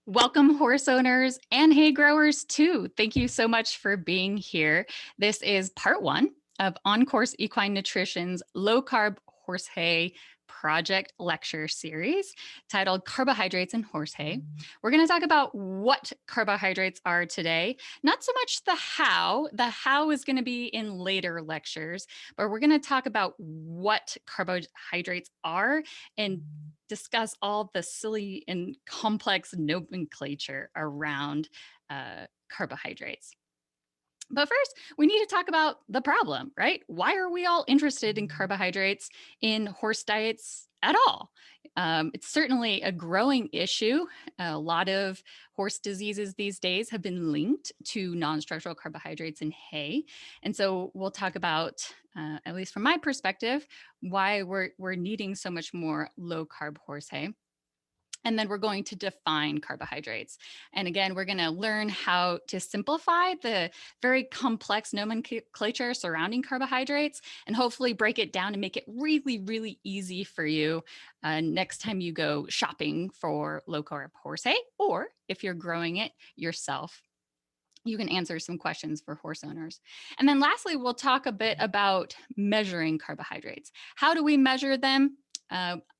Welcome, horse owners and hay growers, too. Thank you so much for being here. This is part one of On Course Equine Nutrition's low carb horse hay project lecture series titled Carbohydrates in Horse Hay. We're going to talk about what carbohydrates are today, not so much the how. The how is going to be in later lectures, but we're going to talk about what carbohydrates are and discuss all the silly and complex nomenclature around carbohydrates. But first, we need to talk about the problem, right? Why are we all interested in carbohydrates in horse diets at all? It's certainly a growing issue. A lot of horse diseases these days have been linked to non structural carbohydrates in hay. And so we'll talk about, at least from my perspective, why we're needing so much more low carb horse hay. And then we're going to define carbohydrates. And again, we're going to learn how to simplify the very complex nomenclature surrounding carbohydrates and hopefully break it down and make it really, really easy for you next time you go shopping for low carb horse hay, or if you're growing it yourself. You can answer some questions for horse owners. And then lastly, we'll talk a bit about measuring carbohydrates. How do we measure them?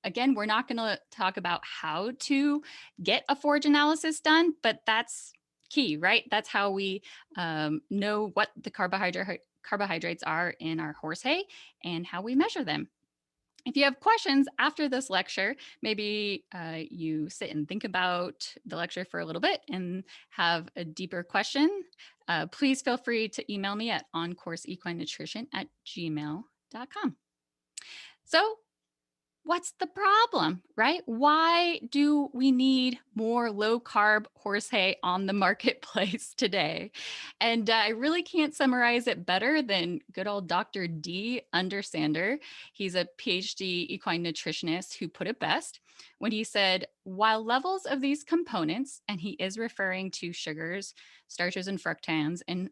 Again, we're not going to talk about how to get a forage analysis done, but that's key, right? That's how we know what the carbohydrates are in our horse hay and how we measure them. If you have questions after this lecture, maybe you sit and think about the lecture for a little bit and have a deeper question, please feel free to email me at oncourseequinenutrition@gmail.com. So what's the problem, right? Why do we need more low carb horse hay on the marketplace today? And I really can't summarize it better than good old Dr. D. Undersander. He's a PhD equine nutritionist who put it best when he said, while levels of these components, and he is referring to sugars, starches, and fructans in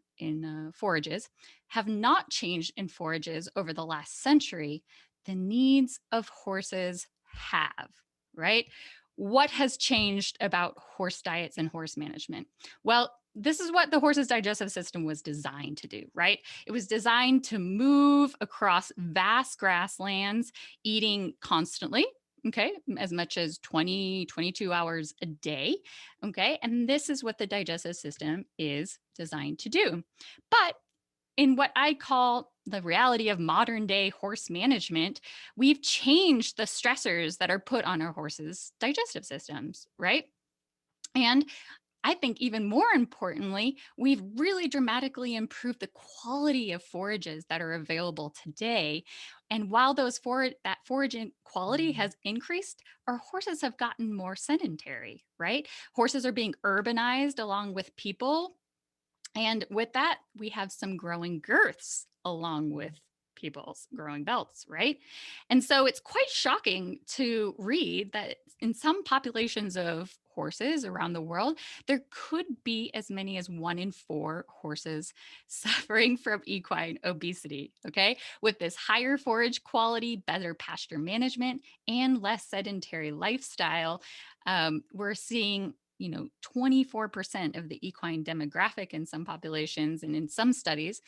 forages, have not changed in forages over the last century, the needs of horses have, right? What has changed about horse diets and horse management? Well, this is what the horse's digestive system was designed to do, right? It was designed to move across vast grasslands, eating constantly, okay, as much as 20, 22 hours a day, okay? And this is what the digestive system is designed to do. But in what I call the reality of modern day horse management, we've changed the stressors that are put on our horses' digestive systems, right? And I think even more importantly, we've really dramatically improved the quality of forages that are available today. And while that foraging quality has increased, our horses have gotten more sedentary, right? Horses are being urbanized along with people, and with that, we have some growing girths along with people's growing belts, right? And so it's quite shocking to read that in some populations of horses around the world, there could be as many as 1 in 4 horses suffering from equine obesity. Okay. With this higher forage quality, better pasture management, and less sedentary lifestyle, we're seeing 24% of the equine demographic in some populations and in some studies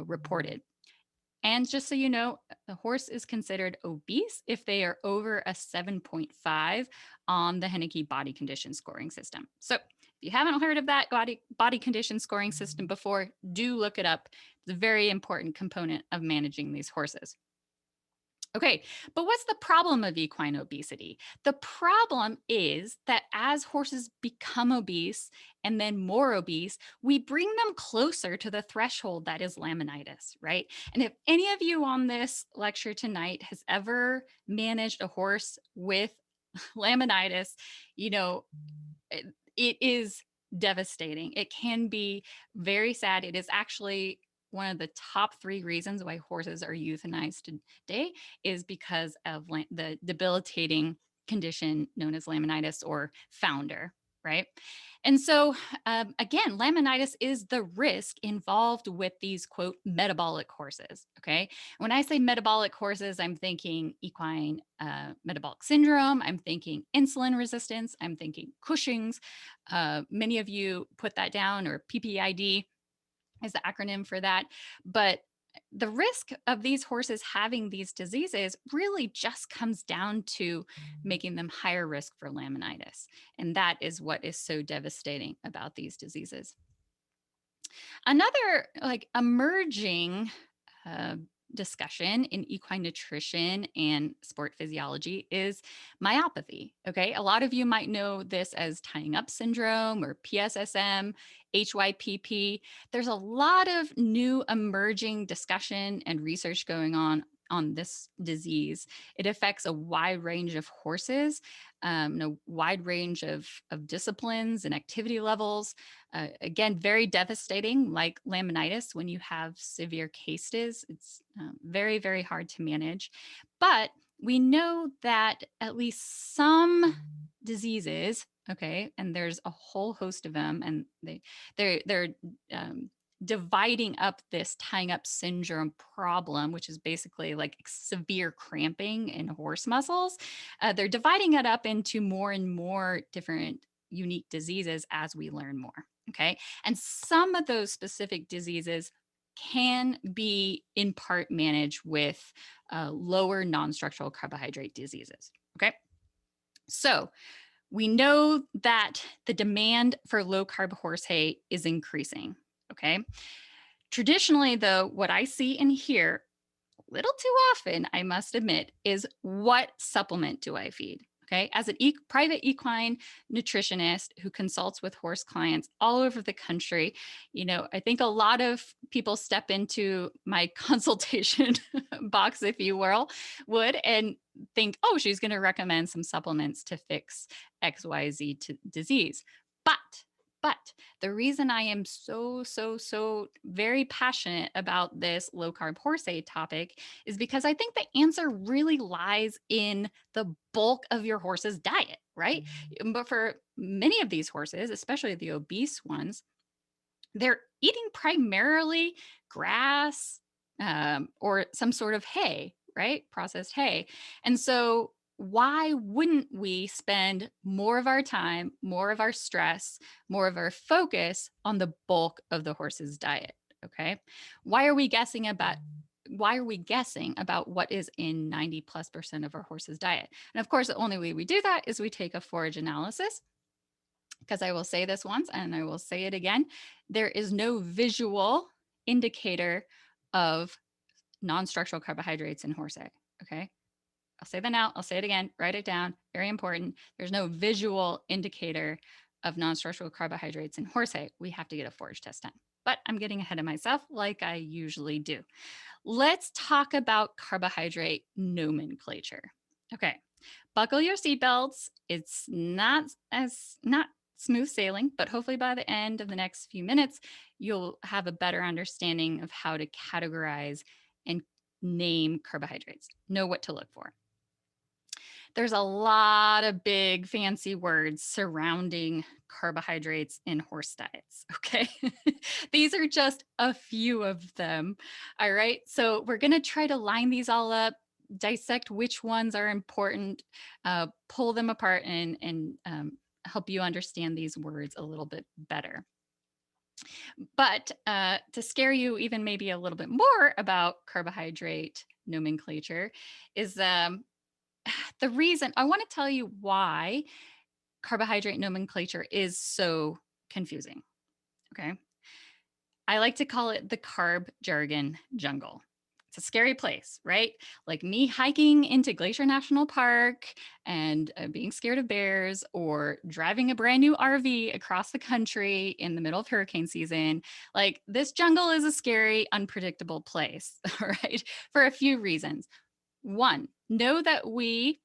reported. And just so you know, a horse is considered obese if they are over a 7.5 on the Henneke body condition scoring system. So if you haven't heard of that body condition scoring system before, do look it up. It's a very important component of managing these horses. Okay, but what's the problem of equine obesity? The problem is that as horses become obese and then more obese, we bring them closer to the threshold that is laminitis, right? And if any of you on this lecture tonight has ever managed a horse with laminitis, you know, it is devastating. It can be very sad. It is actually one of the top 3 reasons why horses are euthanized today is because of the debilitating condition known as laminitis or founder, right? And so, again, laminitis is the risk involved with these, quote, metabolic horses. Okay. When I say metabolic horses, I'm thinking equine metabolic syndrome. I'm thinking insulin resistance. I'm thinking Cushing's. Many of you put that down, or PPID is the acronym for that. But the risk of these horses having these diseases really just comes down to making them higher risk for laminitis. And that is what is so devastating about these diseases. Another like emerging uh, discussion in equine nutrition and sport physiology is myopathy. Okay. A lot of you might know this as tying up syndrome or PSSM, HYPP. There's a lot of new emerging discussion and research going on this disease. It affects a wide range of horses, a wide range of disciplines and activity levels. Again, very devastating, like laminitis. When you have severe cases, it's very, very hard to manage. But we know that at least some diseases, okay, and there's a whole host of them, and they're dividing up this tying up syndrome problem, which is basically like severe cramping in horse muscles. They're dividing it up into more and more different unique diseases as we learn more. Okay. And some of those specific diseases can be in part managed with lower non structural carbohydrate diseases. Okay. So we know that the demand for low carb horse hay is increasing. Okay. Traditionally, though, what I see and hear a little too often, I must admit, is what supplement do I feed? Okay. As a private equine nutritionist who consults with horse clients all over the country, I think a lot of people step into my consultation box, if you will, would and think, oh, she's going to recommend some supplements to fix XYZ disease. But the reason I am so very passionate about this low carb horse aid topic is because I think the answer really lies in the bulk of your horse's diet, right? But for many of these horses, especially the obese ones, they're eating primarily grass or some sort of hay, right? Processed hay. And so, why wouldn't we spend more of our time, more of our stress, more of our focus on the bulk of the horse's diet? Okay. Why are we guessing about? Why are we guessing about what is in 90+% of our horse's diet? And of course, the only way we do that is we take a forage analysis, because I will say this once and I will say it again. There is no visual indicator of non structural carbohydrates in horse hay. Okay. I'll say that now. I'll say it again. Write it down. Very important. There's no visual indicator of non structural carbohydrates in horse hay. We have to get a forage test done. But I'm getting ahead of myself like I usually do. Let's talk about carbohydrate nomenclature. Okay. Buckle your seatbelts. It's not smooth sailing, but hopefully by the end of the next few minutes, you'll have a better understanding of how to categorize and name carbohydrates, know what to look for. There's a lot of big fancy words surrounding carbohydrates in horse diets. Okay. These are just a few of them. All right. So we're going to try to line these all up, dissect which ones are important, pull them apart, and help you understand these words a little bit better. But to scare you even maybe a little bit more about carbohydrate nomenclature is the reason I want to tell you why carbohydrate nomenclature is so confusing. Okay. I like to call it the carb jargon jungle. It's a scary place, right? Like me hiking into Glacier National Park and being scared of bears, or driving a brand new RV across the country in the middle of hurricane season. Like, this jungle is a scary, unpredictable place, right? For a few reasons. One, know that we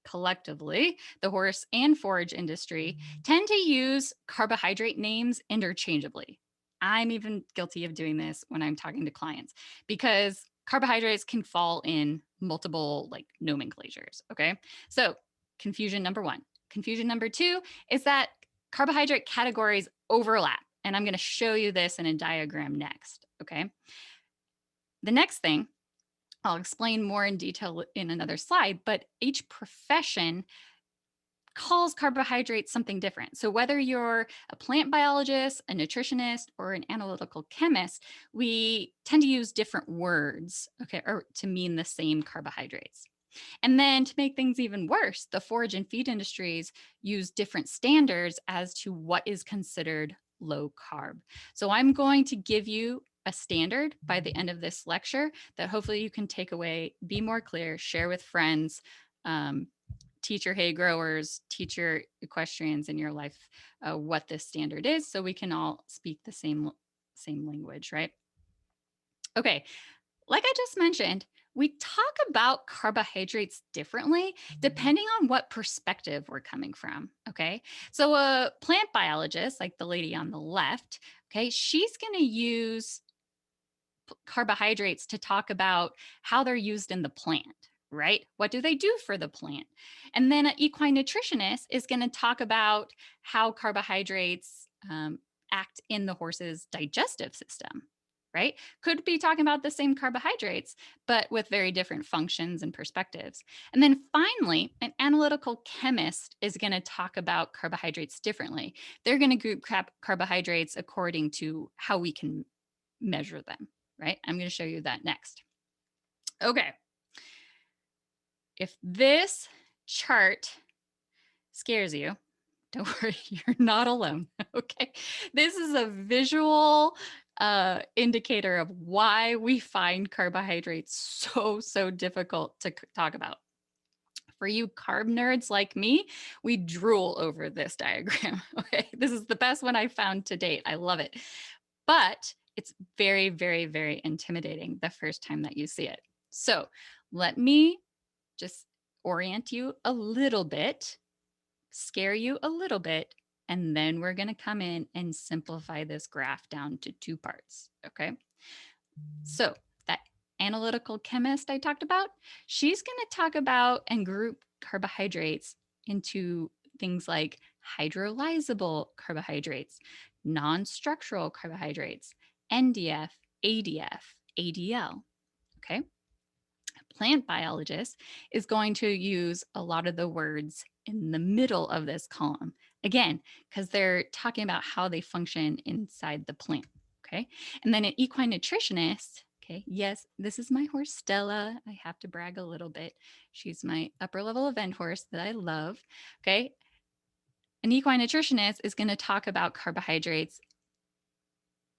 collectively, the horse and forage industry, tend to use carbohydrate names interchangeably. I'm even guilty of doing this when I'm talking to clients, because carbohydrates can fall in multiple like nomenclatures. Okay. So, confusion number one. Confusion number two is that carbohydrate categories overlap. And I'm going to show you this in a diagram next. Okay. The next thing I'll explain more in detail in another slide, but each profession calls carbohydrates something different. So whether you're a plant biologist, a nutritionist, or an analytical chemist, we tend to use different words, okay, or to mean the same carbohydrates. And then to make things even worse, the forage and feed industries use different standards as to what is considered low carb. So I'm going to give you a standard by the end of this lecture that hopefully you can take away, be more clear, share with friends, teach your hay growers, teach your equestrians in your life what this standard is, so we can all speak the same language, right? Okay, like I just mentioned, we talk about carbohydrates differently depending on what perspective we're coming from. Okay. So, a plant biologist, like the lady on the left, okay, she's going to use carbohydrates to talk about how they're used in the plant, right? What do they do for the plant? And then an equine nutritionist is going to talk about how carbohydrates act in the horse's digestive system, right? Could be talking about the same carbohydrates, but with very different functions and perspectives. And then finally, an analytical chemist is going to talk about carbohydrates differently. They're going to group carbohydrates according to how we can measure them, right? I'm going to show you that next. Okay. If this chart scares you, don't worry, you're not alone. Okay. This is a visual indicator of why we find carbohydrates so difficult to talk about. For you carb nerds like me, we drool over this diagram. Okay. This is the best one I found to date. I love it. But it's very intimidating the first time that you see it. So let me just orient you a little bit, scare you a little bit, and then we're going to come in and simplify this graph down to two parts. Okay. So that analytical chemist I talked about, she's going to talk about and group carbohydrates into things like hydrolyzable carbohydrates, non-structural carbohydrates, NDF, ADF, ADL. Okay. A plant biologist is going to use a lot of the words in the middle of this column. Again, because they're talking about how they function inside the plant. Okay. And then an equine nutritionist, okay, yes, this is my horse Stella. I have to brag a little bit. She's my upper level event horse that I love. Okay. An equine nutritionist is going to talk about carbohydrates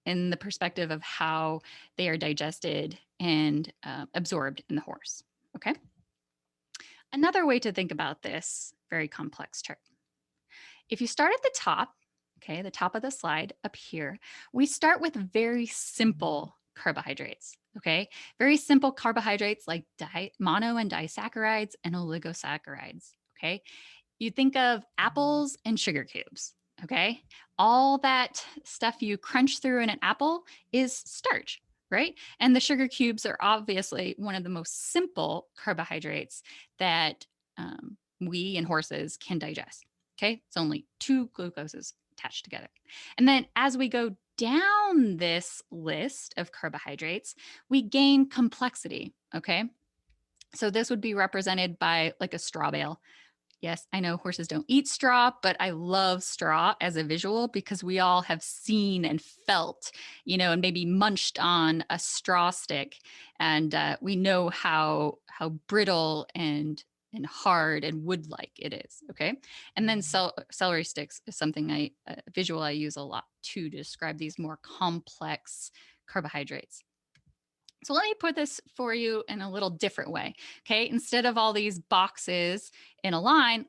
in the perspective of how they are digested and absorbed in the horse. Okay. Another way to think about this very complex chart. If you start at the top, okay, the top of the slide up here, we start with very simple carbohydrates. Okay. Very simple carbohydrates like mono and disaccharides and oligosaccharides. Okay. You think of apples and sugar cubes. Okay. All that stuff you crunch through in an apple is starch, right? And the sugar cubes are obviously one of the most simple carbohydrates that we and horses can digest. Okay. It's only two glucoses attached together. And then as we go down this list of carbohydrates, we gain complexity. Okay. So this would be represented by like a straw bale. Yes, I know horses don't eat straw, but I love straw as a visual because we all have seen and felt, and maybe munched on a straw stick, and we know how brittle and hard and wood-like it is. Okay, and then celery sticks is something visual I use a lot too to describe these more complex carbohydrates. So let me put this for you in a little different way. Okay. Instead of all these boxes in a line,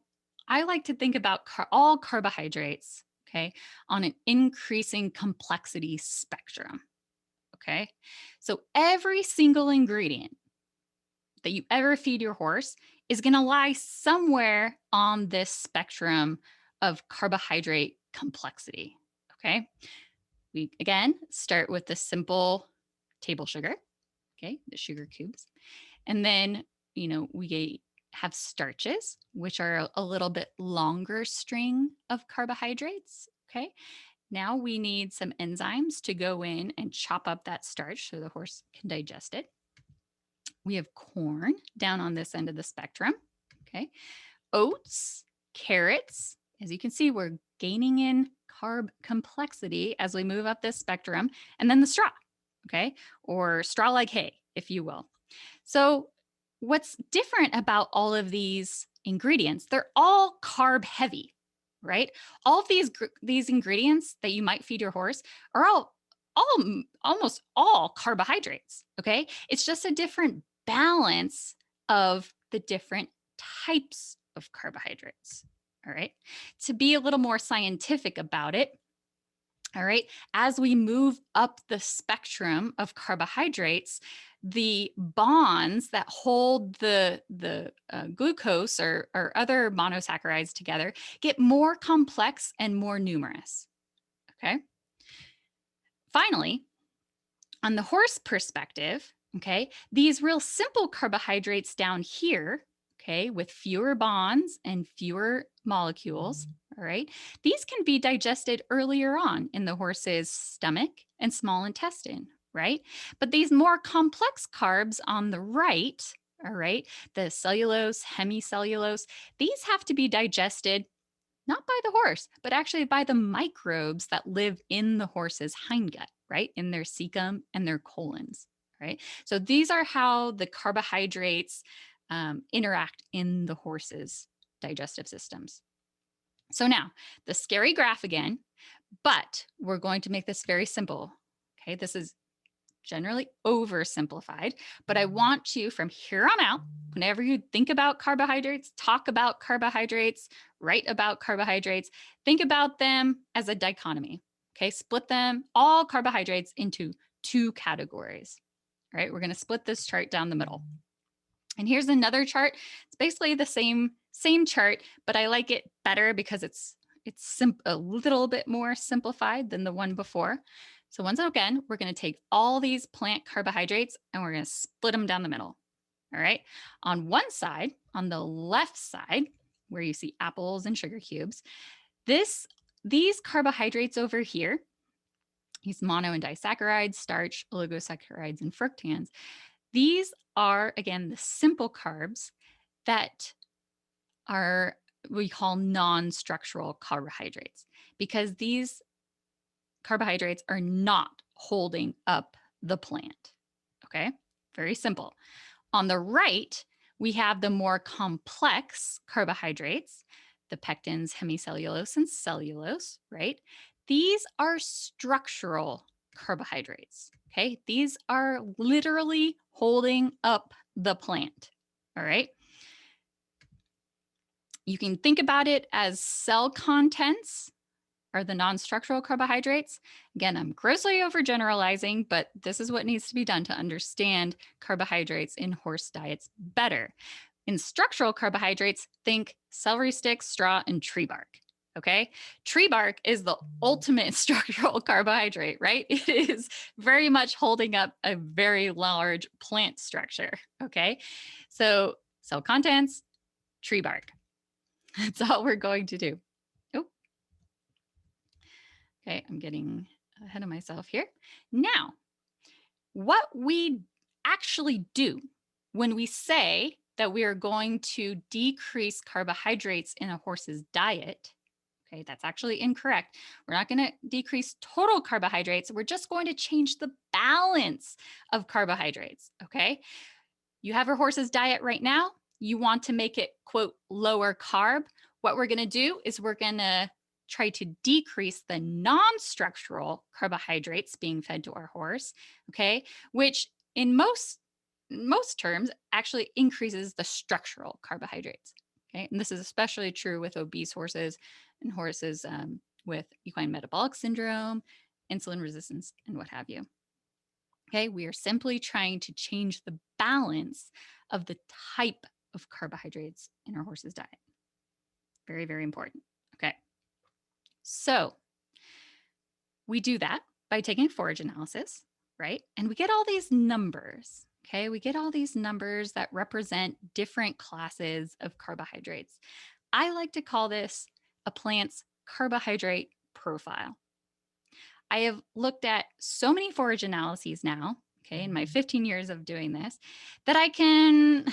I like to think about all carbohydrates, okay, on an increasing complexity spectrum. Okay. So every single ingredient that you ever feed your horse is going to lie somewhere on this spectrum of carbohydrate complexity. Okay. We again start with the simple table sugar. Okay, the sugar cubes. And then, we have starches, which are a little bit longer string of carbohydrates. Okay. Now we need some enzymes to go in and chop up that starch so the horse can digest it. We have corn down on this end of the spectrum. Okay. Oats, carrots. As you can see, we're gaining in carb complexity as we move up this spectrum. And then the straw, okay, or straw like hay, if you will. So, what's different about all of these ingredients? They're all carb heavy, right? All of these ingredients that you might feed your horse are almost all carbohydrates, okay? It's just a different balance of the different types of carbohydrates. All right. To be a little more scientific about it, all right, as we move up the spectrum of carbohydrates, the bonds that hold the glucose or other monosaccharides together get more complex and more numerous. Okay. Finally, on the horse perspective, okay, these real simple carbohydrates down here, okay, with fewer bonds and fewer molecules, all right, these can be digested earlier on in the horse's stomach and small intestine, right? But these more complex carbs on the right, all right, the cellulose, hemicellulose, these have to be digested not by the horse, but actually by the microbes that live in the horse's hindgut, right? In their cecum and their colons, right? So these are how the carbohydrates interact in the horse's digestive systems. So now the scary graph again, but we're going to make this very simple. Okay, this is generally oversimplified, but I want you from here on out, whenever you think about carbohydrates, talk about carbohydrates, write about carbohydrates, think about them as a dichotomy. Okay, split them, all carbohydrates, into two categories. All right, we're going to split this chart down the middle. And here's another chart. It's basically the same chart, but I like it better because it's a little bit more simplified than the one before. So once again, we're going to take all these plant carbohydrates and we're going to split them down the middle. All right. On one side, on the left side, where you see apples and sugar cubes, these carbohydrates over here, these mono and disaccharides, starch, oligosaccharides, and fructans, these are, again, the simple carbs that we call non-structural carbohydrates, because these carbohydrates are not holding up the plant. Okay, very simple. On the right, we have the more complex carbohydrates, the pectins, hemicellulose, and cellulose, right? These are structural carbohydrates. Okay, these are literally holding up the plant. All right. You can think about it as cell contents are the non-structural carbohydrates. Again, I'm grossly overgeneralizing, but this is what needs to be done to understand carbohydrates in horse diets better. In structural carbohydrates, think celery sticks, straw, and tree bark. Okay. Tree bark is the ultimate structural carbohydrate, right? It is very much holding up a very large plant structure. Okay. So cell contents, tree bark. That's all we're going to do. Oh, okay. I'm getting ahead of myself here. Now, what we actually do when we say that we are going to decrease carbohydrates in a horse's diet, okay, that's actually incorrect. We're not going to decrease total carbohydrates. We're just going to change the balance of carbohydrates, okay? You have your horse's diet right now. You want to make it, quote, lower carb. What we're going to do is we're going to try to decrease the non-structural carbohydrates being fed to our horse, okay, which in most terms actually increases the structural carbohydrates. Okay, and this is especially true with obese horses and horses with equine metabolic syndrome, insulin resistance, and what have you. Okay, we are simply trying to change the balance of the type of carbohydrates in our horse's diet. Very, very important. Okay, so we do that by taking forage analysis, right? And we get all these numbers. Okay, we get all these numbers that represent different classes of carbohydrates. I like to call this a plant's carbohydrate profile. I have looked at so many forage analyses now, okay, in my 15 years of doing this, that I can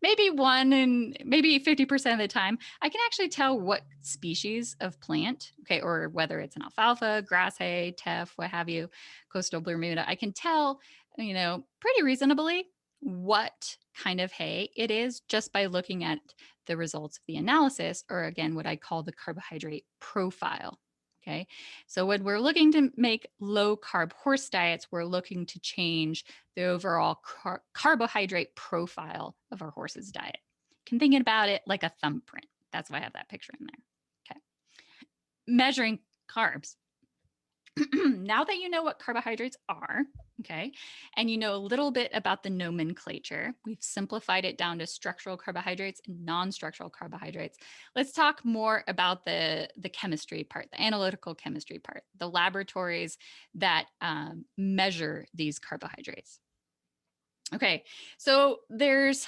maybe one and maybe 50% of the time, I can actually tell what species of plant, okay, or whether it's an alfalfa, grass hay, teff, what have you, coastal Bermuda, I can tell, pretty reasonably what kind of hay it is just by looking at the results of the analysis, or again, what I call the carbohydrate profile. Okay. So when we're looking to make low carb horse diets, we're looking to change the overall carbohydrate profile of our horse's diet. You can think about it like a thumbprint. That's why I have that picture in there. Okay. Measuring carbs. Now that you know what carbohydrates are, okay, and you know a little bit about the nomenclature, we've simplified it down to structural carbohydrates and non-structural carbohydrates. Let's talk more about the chemistry part, the analytical chemistry part, the laboratories that measure these carbohydrates. Okay, so there's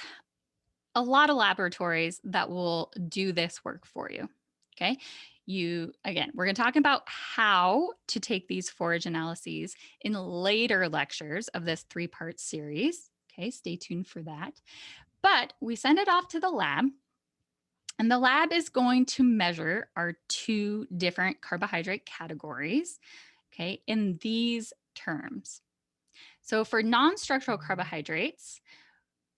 a lot of laboratories that will do this work for you. Okay. Again, we're going to talk about how to take these forage analyses in later lectures of this 3-part series. Okay. Stay tuned for that. But we send it off to the lab, and the lab is going to measure our 2 different carbohydrate categories. Okay. In these terms. So for non-structural carbohydrates,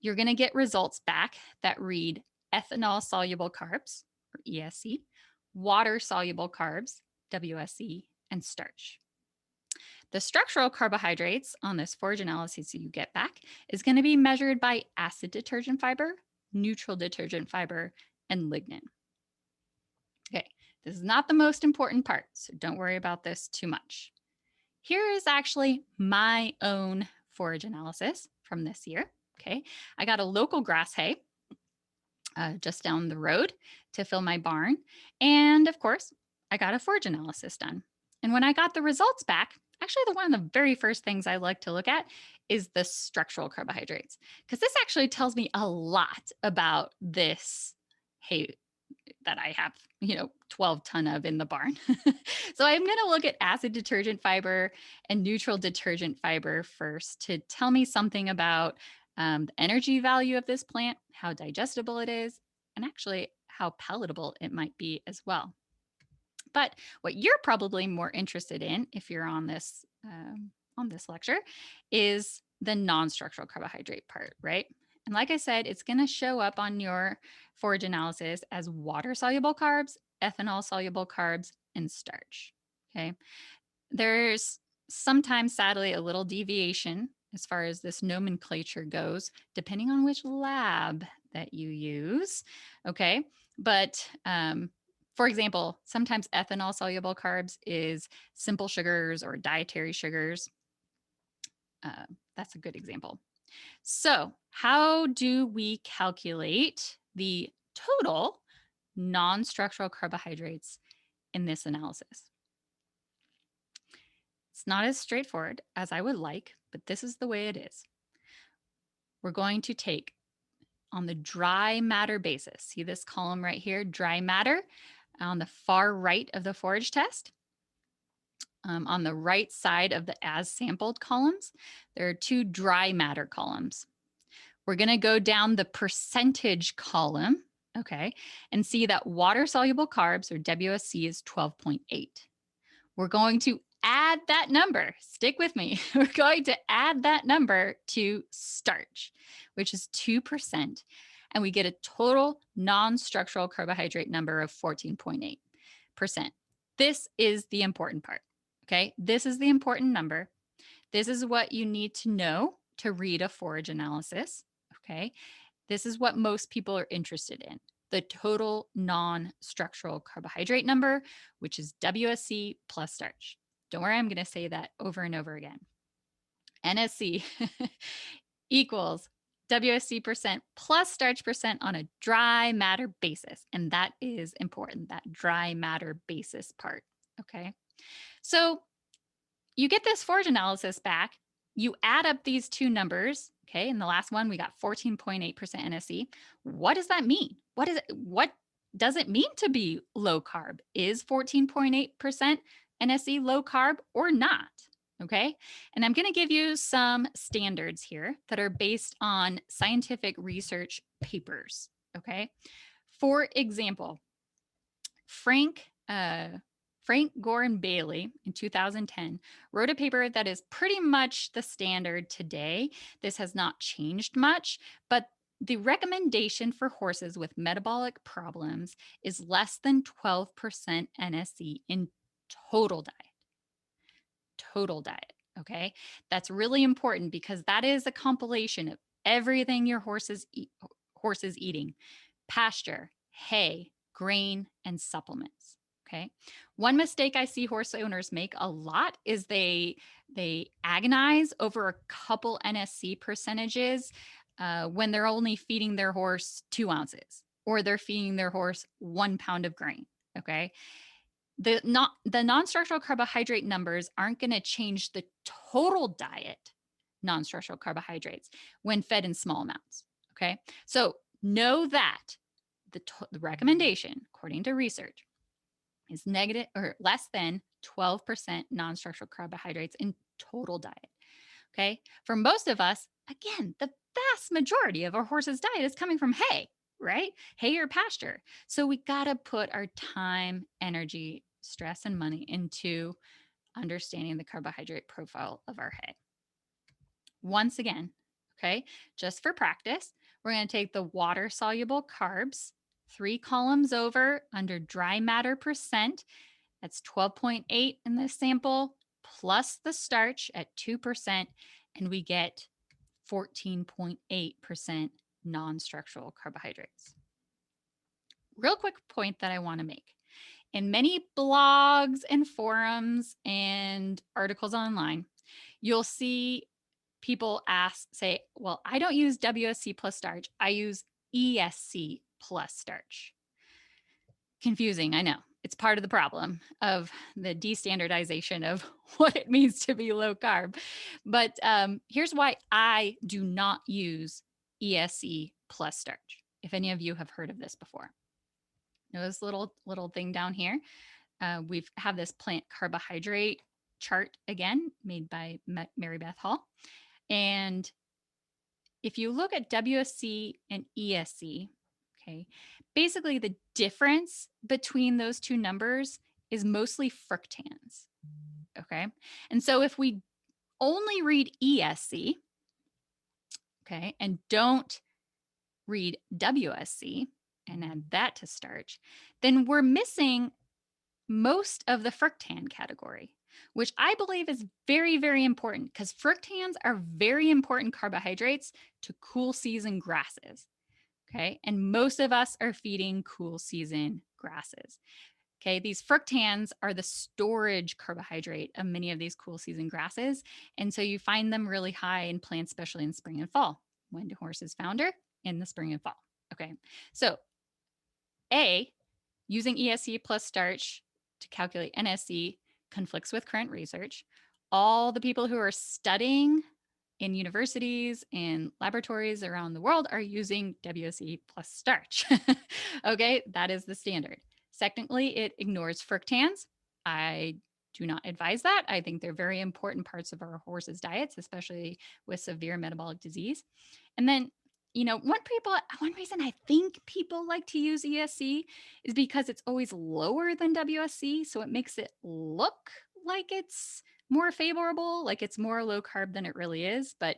you're going to get results back that read ethanol soluble carbs, or ESC, water soluble carbs, WSC, and starch. The structural carbohydrates on this forage analysis you get back is going to be measured by acid detergent fiber, neutral detergent fiber, and lignin. Okay, this is not the most important part, so don't worry about this too much. Here is actually my own forage analysis from this year. Okay, I got a local grass hay just down the road to fill my barn. And of course, I got a forage analysis done. And when I got the results back, actually, one of the very first things I like to look at is the structural carbohydrates, because this actually tells me a lot about this hay that I have, 12 ton of in the barn. So I'm going to look at acid detergent fiber and neutral detergent fiber first to tell me something about the energy value of this plant, how digestible it is, and actually how palatable it might be as well. But what you're probably more interested in, if you're on this lecture, is the non-structural carbohydrate part, right? And like I said, it's going to show up on your forage analysis as water-soluble carbs, ethanol-soluble carbs, and starch. Okay. There's sometimes, sadly, a little deviation as far as this nomenclature goes, depending on which lab that you use. Okay. But for example, sometimes ethanol soluble carbs is simple sugars or dietary sugars. That's a good example. So how do we calculate the total non-structural carbohydrates in this analysis? It's not as straightforward as I would like, but this is the way it is. We're going to take on the dry matter basis. See this column right here, dry matter, on the far right of the forage test. On the right side of the as sampled columns, there are 2 dry matter columns. We're going to go down the percentage column, okay, and see that water soluble carbs, or WSC, is 12.8. We're going to add that number. Stick with me. We're going to add that number to starch, which is 2%. And we get a total non-structural carbohydrate number of 14.8%. This is the important part. Okay. This is the important number. This is what you need to know to read a forage analysis. Okay. This is what most people are interested in. The total non-structural carbohydrate number, which is WSC plus starch. Don't worry, I'm going to say that over and over again. NSC equals WSC percent plus starch percent on a dry matter basis. And that is important, that dry matter basis part. Okay. So you get this forage analysis back. you add up these two numbers, okay? In the last one, we got 14.8% NSE. What does that mean? What does it mean to be low carb? Is 14.8% NSE low carb or not? Okay. And I'm going to give you some standards here that are based on scientific research papers. Okay. For example, Frank Gore and Bailey in 2010 wrote a paper that is pretty much the standard today. This has not changed much, but the recommendation for horses with metabolic problems is less than 12% NSE in total diet. Total diet. Okay. That's really important because that is a compilation of everything your horse is eating: pasture, hay, grain, and supplements. Okay. One mistake I see horse owners make a lot is they agonize over a couple NSC percentages when they're only feeding their horse 2 ounces, or they're feeding their horse 1 pound of grain. Okay. The non-structural carbohydrate numbers aren't going to change the total diet non-structural carbohydrates when fed in small amounts. Okay. So know that the recommendation, according to research, is negative or less than 12% non-structural carbohydrates in total diet. Okay. For most of us, again, the vast majority of our horse's diet is coming from hay, right? Hay or pasture. So we got to put our time, energy, stress, and money into understanding the carbohydrate profile of our hay. Once again, okay, just for practice, we're going to take the water soluble carbs 3 columns over under dry matter percent. That's 12.8 in this sample, plus the starch at 2%, and we get 14.8% non-structural carbohydrates. Real quick point that I want to make. In many blogs and forums and articles online, you'll see people say, well, I don't use WSC plus starch. I use ESC plus starch. Confusing, I know. It's part of the problem of the destandardization of what it means to be low carb. But here's why I do not use ESC plus starch. If any of you have heard of this before. Notice little thing down here. We have this plant carbohydrate chart again, made by Mary Beth Hall. And if you look at WSC and ESC, okay, basically the difference between those two numbers is mostly fructans. Okay. And so if we only read ESC, okay, and don't read WSC and add that to starch, then we're missing most of the fructan category, which I believe is very, very important because fructans are very important carbohydrates to cool season grasses. Okay. And most of us are feeding cool season grasses. Okay. These fructans are the storage carbohydrate of many of these cool season grasses. And so you find them really high in plants, especially in spring and fall. When do horses founder? In the spring and fall. Okay. So using ESC plus starch to calculate NSC conflicts with current research. All the people who are studying in universities and laboratories around the world are using WSC plus starch. Okay, that is the standard. Secondly, it ignores fructans. I do not advise that. I think they're very important parts of our horses' diets, especially with severe metabolic disease. And then, one reason I think people like to use ESC is because it's always lower than WSC. So it makes it look like it's more favorable, like it's more low carb than it really is, but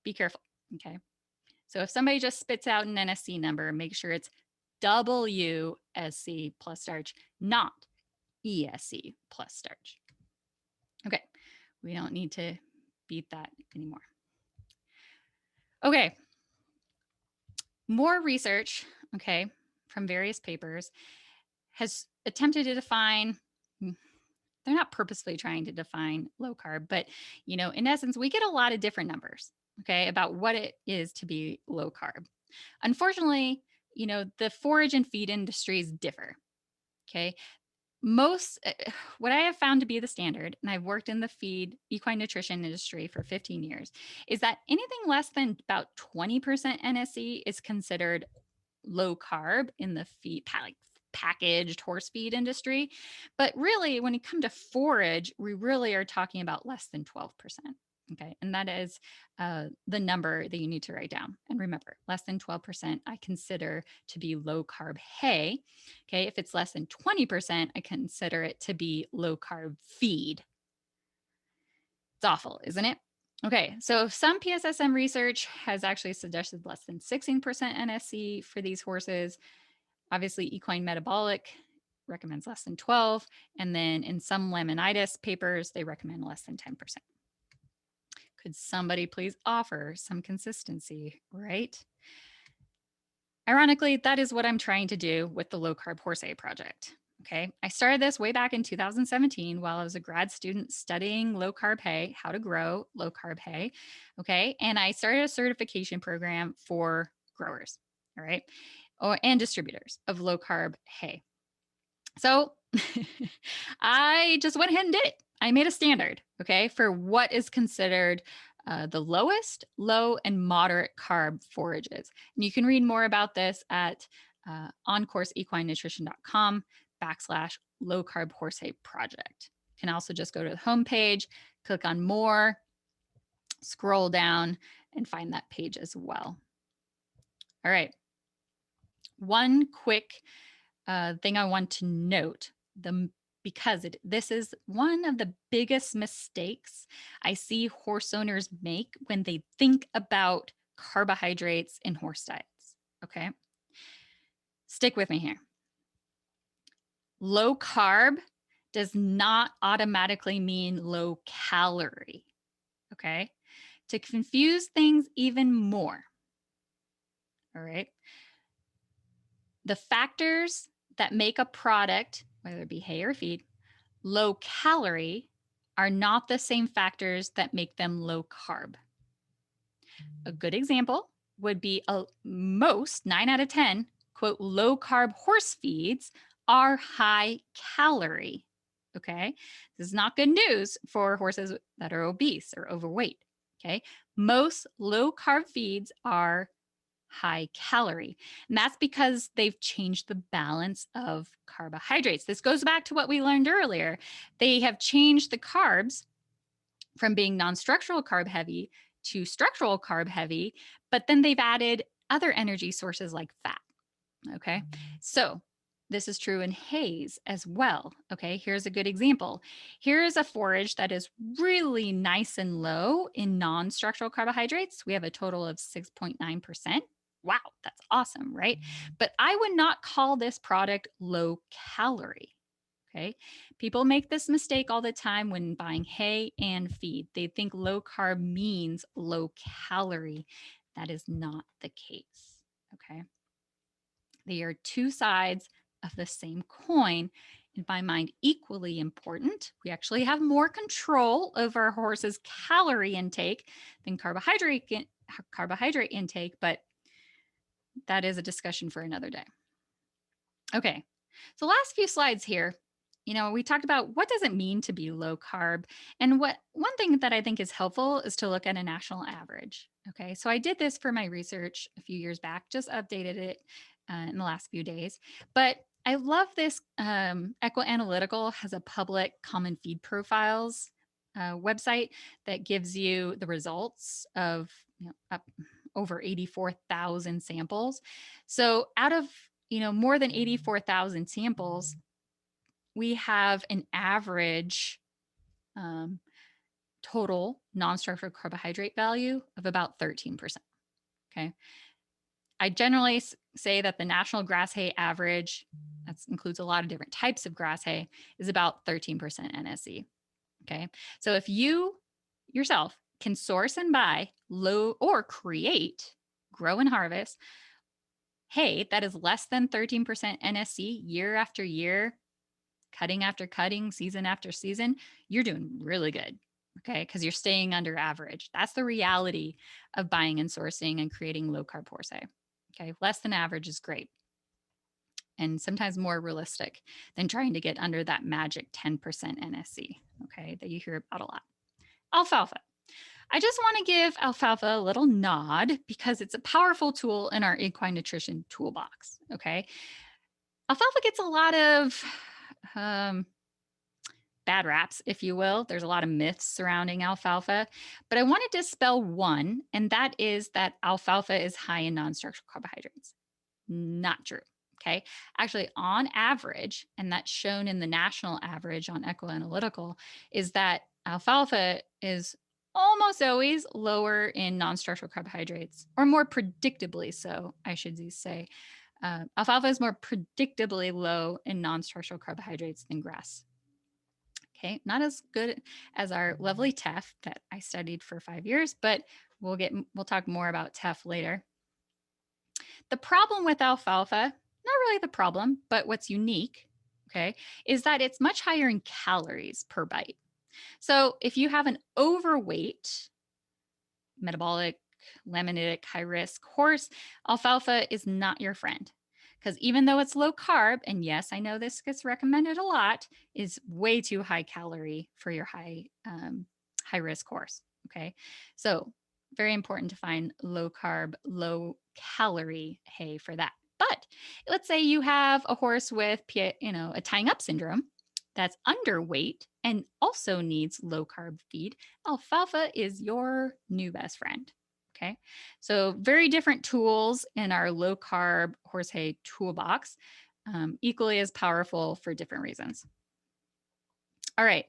be careful. Okay. So if somebody just spits out an NSC number, make sure it's WSC plus starch, not ESC plus starch. Okay. We don't need to beat that anymore. Okay. More research, okay, from various papers has attempted to define, they're not purposefully trying to define low carb, but, in essence, we get a lot of different numbers, okay, about what it is to be low carb. Unfortunately, the forage and feed industries differ, okay? what I have found to be the standard, and I've worked in the feed equine nutrition industry for 15 years, is that anything less than about 20% NSE is considered low carb in the like packaged horse feed industry. But really, when you come to forage, we really are talking about less than 12%. Okay. And that is the number that you need to write down. And remember, less than 12%, I consider to be low carb hay. Okay. If it's less than 20%, I consider it to be low carb feed. It's awful, isn't it? Okay, so some PSSM research has actually suggested less than 16% NSC for these horses. Obviously, Equine Metabolic recommends less than 12. And then in some laminitis papers, they recommend less than 10%. Could somebody please offer some consistency, right? Ironically, that is what I'm trying to do with the Low Carb Horse A project. Okay, I started this way back in 2017 while I was a grad student studying low carb hay, how to grow low carb hay. Okay, and I started a certification program for growers, all right, and distributors of low carb hay. So I just went ahead and did it. I made a standard, okay, for what is considered the lowest, low, and moderate carb forages. And you can read more about this at oncourseequinenutrition.com/low carb horse hay project. You can also just go to the homepage, click on more, scroll down, and find that page as well. All right. One quick thing I want to note, because this is one of the biggest mistakes I see horse owners make when they think about carbohydrates in horse diets. Okay. Stick with me here. Low carb does not automatically mean low calorie. Okay. To confuse things even more. All right. The factors that make a product, whether it be hay or feed, low calorie are not the same factors that make them low carb. A good example would be most 9 out of 10, quote, low carb horse feeds are high calorie. Okay. This is not good news for horses that are obese or overweight. Okay. Most low carb feeds are high calorie. And that's because they've changed the balance of carbohydrates. This goes back to what we learned earlier. They have changed the carbs from being non-structural carb heavy to structural carb heavy, but then they've added other energy sources like fat. Okay. So this is true in hays as well. Okay. Here's a good example. Here is a forage that is really nice and low in non-structural carbohydrates. We have a total of 6.9%. Wow, that's awesome, right? But I would not call this product low calorie. Okay. People make this mistake all the time when buying hay and feed. They think low carb means low calorie. That is not the case. Okay. They are two sides of the same coin. In my mind, equally important. We actually have more control over our horse's calorie intake than carbohydrate intake, but that is a discussion for another day. Okay, so last few slides here. We talked about what does it mean to be low carb, and one thing that I think is helpful is to look at a national average. Okay, so I did this for my research a few years back, just updated it in the last few days. But I love this. Equine has a public common feed profiles website that gives you the results of up over 84,000 samples. So out of more than 84,000 samples, we have an average total non-structural carbohydrate value of about 13%. Okay. I generally say that the national grass hay average, that includes a lot of different types of grass hay, is about 13% NSE. Okay. So if you yourself can source and buy low or create, grow and harvest hay that is less than 13% NSE year after year, cutting after cutting, season after season, you're doing really good. Okay. Because you're staying under average. That's the reality of buying and sourcing and creating low carb horse hay. Okay. Less than average is great. and sometimes more realistic than trying to get under that magic 10% NSC, okay, that you hear about a lot. Alfalfa. I just want to give alfalfa a little nod because it's a powerful tool in our equine nutrition toolbox, okay? Alfalfa gets a lot of um, bad raps, if you will. There's a lot of myths surrounding alfalfa, but I want to dispel one, and that is that alfalfa is high in non structural carbohydrates. Not true. Okay. Actually, on average, and that's shown in the national average on Ecoanalytical, is that alfalfa is almost always lower in non structural carbohydrates, or more predictably so, I should say. Alfalfa is more predictably low in non structural carbohydrates than grass. Okay. Not as good as our lovely teff that I studied for 5 years, but we'll talk more about teff later. The problem with alfalfa, not really the problem, but what's unique, okay, is that it's much higher in calories per bite. So if you have an overweight, metabolic, laminitic, high risk horse, alfalfa is not your friend. Because even though it's low carb, and yes, I know this gets recommended a lot, is way too high calorie for your high risk horse. Okay, so very important to find low carb, low calorie hay for that. But let's say you have a horse with a tying up syndrome that's underweight and also needs low carb feed. Alfalfa is your new best friend. Okay, so very different tools in our low carb horse hay toolbox, equally as powerful for different reasons. All right,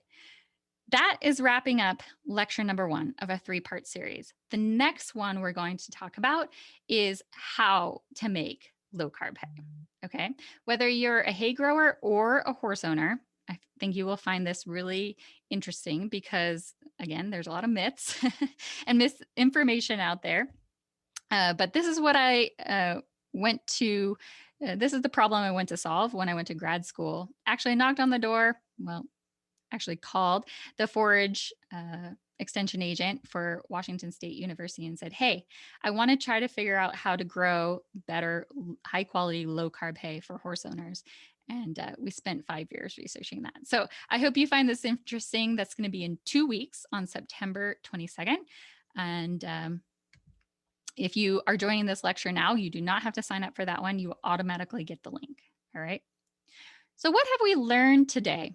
that is wrapping up lecture number 1 of a 3-part series. The next one we're going to talk about is how to make low carb hay. Okay, whether you're a hay grower or a horse owner, I think you will find this really interesting because, again, there's a lot of myths and misinformation out there. But this is what I went to. This is the problem I went to solve when I went to grad school. Actually, knocked on the door. Well, actually called the forage extension agent for Washington State University and said, "Hey, I want to try to figure out how to grow better, high quality, low carb hay for horse owners." And we spent 5 years researching that. So I hope you find this interesting. That's going to be in 2 weeks on September 22nd. And if you are joining this lecture now, you do not have to sign up for that one. You automatically get the link. All right. So what have we learned today?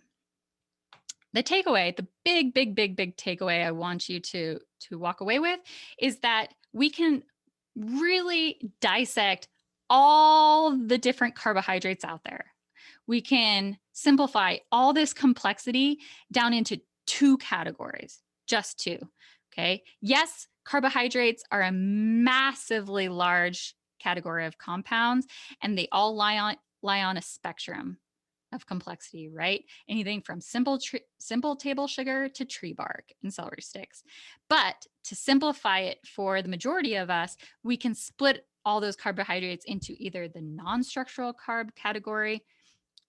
The takeaway, the big takeaway I want you to walk away with is that we can really dissect all the different carbohydrates out there. We can simplify all this complexity down into 2 categories, just 2. Okay. Yes, carbohydrates are a massively large category of compounds, and they all lie on a spectrum of complexity, right? Anything from simple table sugar to tree bark and celery sticks. But to simplify it for the majority of us, we can split all those carbohydrates into either the non-structural carb category,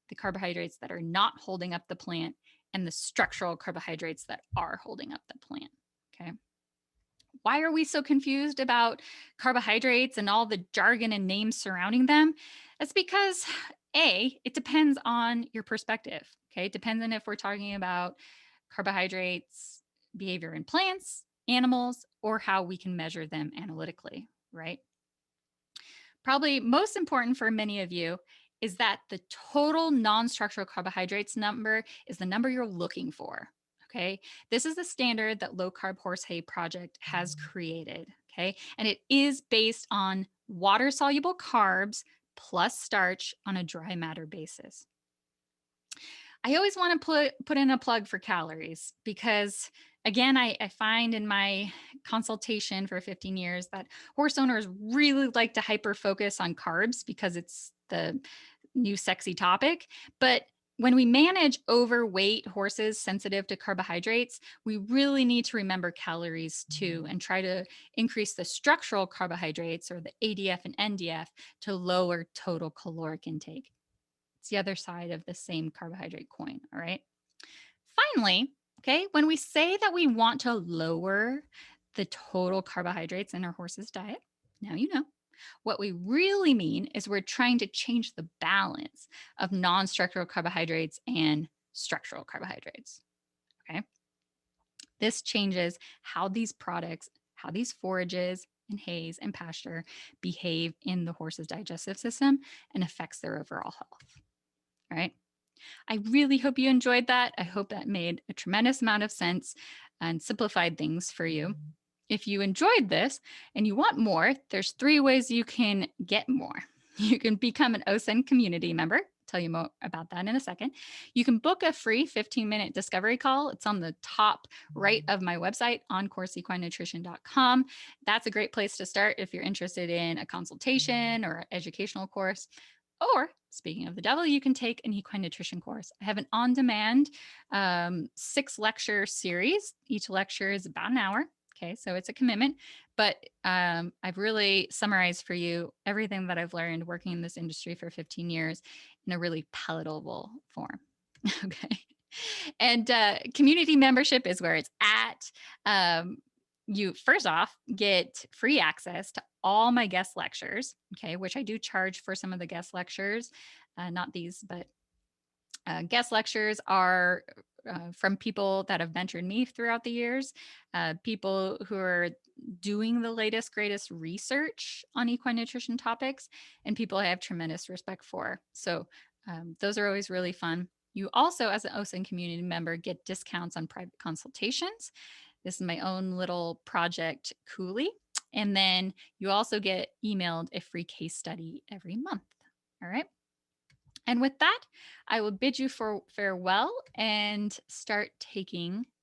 the carbohydrates that are not holding up the plant, and the structural carbohydrates that are holding up the plant. Okay. Why are we so confused about carbohydrates and all the jargon and names surrounding them? That's because it depends on your perspective. Okay. It depends on if we're talking about carbohydrates, behavior in plants, animals, or how we can measure them analytically, right? Probably most important for many of you is that the total non-structural carbohydrates number is the number you're looking for. Okay. This is the standard that Low Carb Horse Hay Project has created. Okay. And it is based on water soluble carbs plus starch on a dry matter basis. I always want to put in a plug for calories because, again, I find in my consultation for 15 years that horse owners really like to hyper focus on carbs because it's the new sexy topic. But when we manage overweight horses sensitive to carbohydrates, we really need to remember calories too and try to increase the structural carbohydrates or the ADF and NDF to lower total caloric intake. It's the other side of the same carbohydrate coin. All right. Finally, okay, when we say that we want to lower the total carbohydrates in our horse's diet, now you know, What we really mean is we're trying to change the balance of non structural carbohydrates and structural carbohydrates. Okay. This changes how these products, how these forages and hays and pasture behave in the horse's digestive system and affects their overall health. All right. I really hope you enjoyed that. I hope that made a tremendous amount of sense and simplified things for you. If you enjoyed this and you want more, there's 3 ways you can get more. You can become an OSIN community member. Tell you more about that in a second. You can book a free 15-minute discovery call. It's on the top right of my website, oncourseequinenutrition.com. That's a great place to start if you're interested in a consultation or educational course. Or speaking of the devil, you can take an equine nutrition course. I have an on-demand 6-lecture series. Each lecture is about an hour. Okay, so it's a commitment, but I've really summarized for you everything that I've learned working in this industry for 15 years in a really palatable form. Okay. And community membership is where it's at. You first off get free access to all my guest lectures, okay, which I do charge for some of the guest lectures, not these, but guest lectures are from people that have mentored me throughout the years, people who are doing the latest, greatest research on equine nutrition topics, and people I have tremendous respect for. So those are always really fun. You also, as an OSIN community member, get discounts on private consultations. This is my own little project, Cooley. And then you also get emailed a free case study every month. All right. And with that, I will bid you for farewell and start taking